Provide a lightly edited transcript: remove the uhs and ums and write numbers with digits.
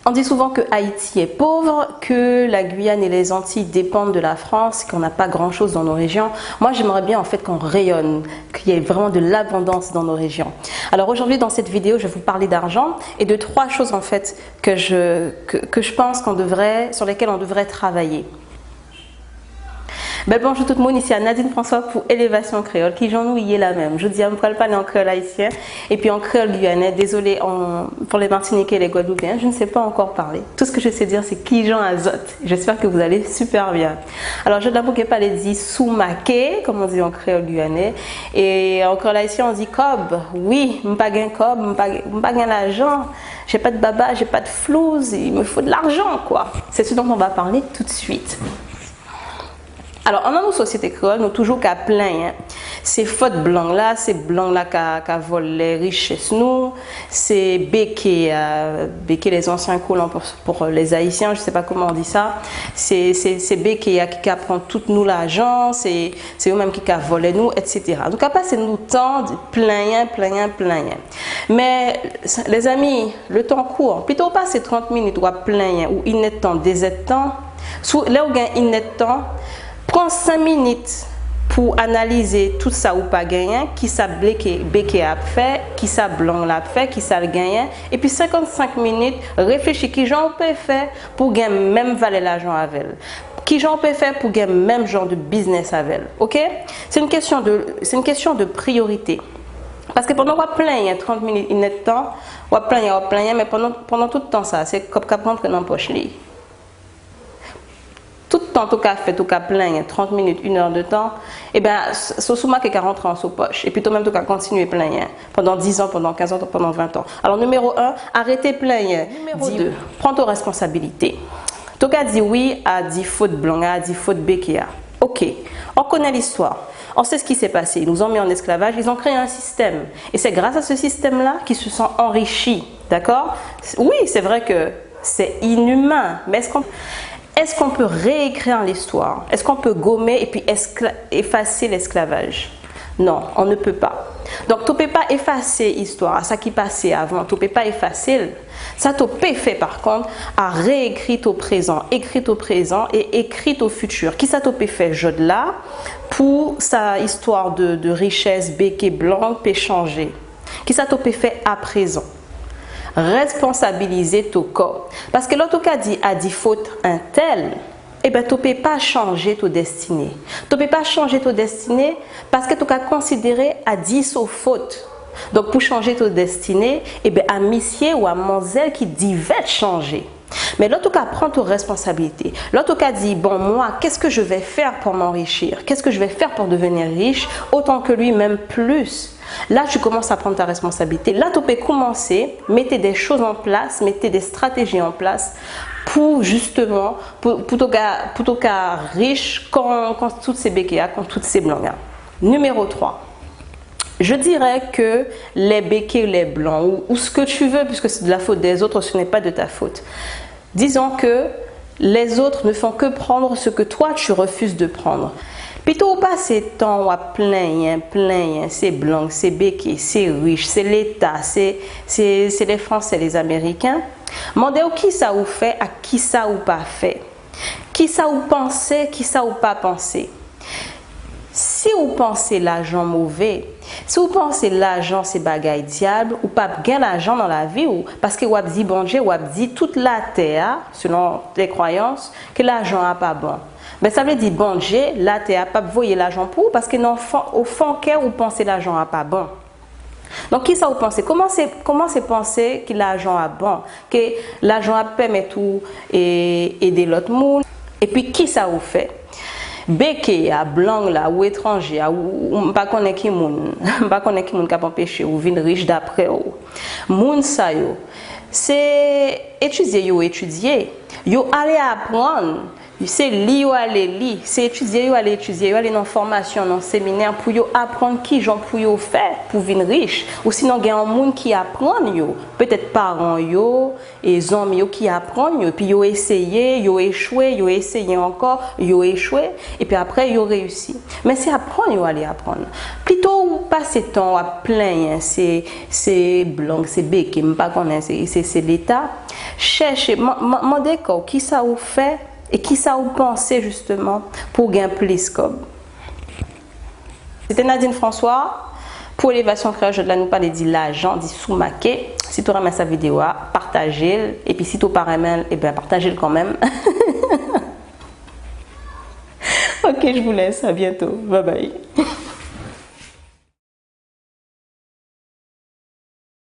On dit souvent que Haïti est pauvre, que la Guyane et les Antilles dépendent de la France, qu'on n'a pas grand-chose dans nos régions. Moi, j'aimerais bien en fait qu'on rayonne, qu'il y ait vraiment de l'abondance dans nos régions. Alors aujourd'hui, dans cette vidéo, je vais vous parler d'argent et de 3 choses en fait que je pense sur lesquelles on devrait travailler. Bonjour tout le monde, ici Nadine François pour Élévation Créole, qui j'en nous y est la même. Je dis à me parler en créole haïtien et puis en créole guyanais. Désolé pour les Martiniquais et les Guadeloupéens, je ne sais pas encore parler. Tout ce que je sais dire, c'est qui j'en azote. J'espère que vous allez super bien. Alors, je ne l'avoue pas les dit soumaké, comme on dit en créole guyanais. Et en créole haïtien, on dit cob. Oui, je n'ai pas de cob, je n'ai pas l'argent. J'ai pas de baba, j'ai pas de flouze, il me faut de l'argent, quoi. C'est ce dont on va parler tout de suite. Alors, dans nos sociétés créoles, nous toujours qu'à plein. Ces fautes blancs là, ces blancs là qui volent les richesses nous, c'est béquer les anciens colons pour les Haïtiens, je sais pas comment on dit ça. C'est béquer qui prend tout nous l'argent, c'est eux-mêmes qui volent nous, etc. Donc après c'est nous temps de plein. Mais les amis, le temps court. Plutôt pas c'est 30 minutes ou à plein ou il n'est temps, des temps. Là où il n'est temps. Prends 5 minutes pour analyser tout ça ou pas gagné, qui ça béqué a fait, qui ça blanc l'a fait, qui ça le gagné. Et puis 55 minutes, réfléchis qui j'en peut faire pour gagner même valer l'argent avec elle. Qui j'en peux faire pour gagner même genre de business avec elle. Ok? C'est une question de priorité. Parce que pendant qu'on plein 30 minutes, il n'est temps, on plein, mais pendant tout le temps ça, c'est comme qu'on prend dans la poche. Tout le temps, tout cas fait, tout cas plein, 30 minutes, 1 heure de temps, et bien, c'est souvent que 40 ans en sous poche. Et puis, toi-même, tu as continué plein, pendant 10 ans, pendant 15 ans, pendant 20 ans. Alors, numéro 1, arrêtez plein. Numéro 2, prends tes responsabilités. Tu as dit oui à 10 fautes blancs, à 10 fautes béquia. Ok, on connaît l'histoire. On sait ce qui s'est passé. Ils nous ont mis en esclavage, ils ont créé un système. Et c'est grâce à ce système-là qu'ils se sont enrichis. D'accord? Oui, c'est vrai que c'est inhumain, mais est-ce qu'on peut réécrire l'histoire? Est-ce qu'on peut gommer et puis effacer l'esclavage? Non, on ne peut pas. Donc, tu ne peux pas effacer l'histoire, ça qui passait avant, tu ne peux pas effacer. Ça, tu peux faire par contre à réécrire au présent, écrire au présent et écrire au futur. Qui ça tu peux faire là pour sa histoire de richesse béquée blanc peut changer? Qui ça tu peux faire à présent? Responsabiliser ton corps. Parce que l'autre cas dit à 10 fautes un tel, eh bien, tu ne peux pas changer ta destinée. Tu ne peux pas changer ta destinée parce que tu as considéré à 10 fautes. Donc, pour changer ta destinée, eh bien, à monsieur ou à mademoiselle qui dit va changer. Mais l'autre cas prend ta responsabilité. L'autre cas dit, bon, moi, qu'est-ce que je vais faire pour m'enrichir? Qu'est-ce que je vais faire pour devenir riche? Autant que lui, même plus. Là, tu commences à prendre ta responsabilité. Là, tu peux commencer, mettez des choses en place, mettez des stratégies en place pour justement, pour ton cas riche quand toutes ces béquillas, quand toutes ces blancs. Numéro 3. Je dirais que les béquets, les blancs, ou ce que tu veux, puisque c'est de la faute des autres, ce n'est pas de ta faute. Disons que les autres ne font que prendre ce que toi, tu refuses de prendre. Plutôt pas ces temps à plein, c'est blanc, c'est béquet, c'est riche, c'est l'État, c'est les Français, les Américains. Demandez qui ça ou fait, à qui ça ou pas fait. Qui ça ou pensez, qui ça ou pas pensé. Si vous pensez l'argent mauvais, si vous pensez l'argent c'est bagaille diable, ou pas gagner l'argent dans la vie, ou parce que vous avez dit bon Dieu, vous avez dit toute la terre, selon les croyances, que l'argent n'est pas bon. Mais ça veut dire bon Dieu, la terre pas voyer l'argent pour, parce que au fond cœur vous pensez l'argent n'est pas bon. Donc qui ça vous pensez? Comment c'est penser que l'argent est bon, que l'argent permet tout et aider l'autre monde? Et puis qui ça vous fait? Béqué à blanc là ou étranger ou pas connaît qui moun pas connaît qui moun capable empêcher ou vinn riche d'après ou moun sa yo c'est étudier yo aller apprendre c'est li yo aller li c'est étudier yo aller dans formation dans séminaire pour yo apprendre qui j'en pour yo faire pour vinn riche ou sinon il y a un monde qui apprend yo peut-être parents yo et amis yo qui apprennent yo puis yo essayé yo échoué yo essayé encore yo échoué et puis après yo réussi mais c'est apprendre yo aller apprendre plutôt passer temps à plein c'est blanc c'est béqué pas connaître c'est l'état cherchez, demandez qui ça vous fait et qui ça vous pensez justement pour gagner plus comme. C'était Nadine François. Pour l'élévation créole, je nous parler de l'argent, dit sous-maqué. Si tu aimes cette vidéo, partagez-le. Et puis si tu n'as pas aimé, eh bien partagez-le quand même. Ok, je vous laisse. À bientôt. Bye bye.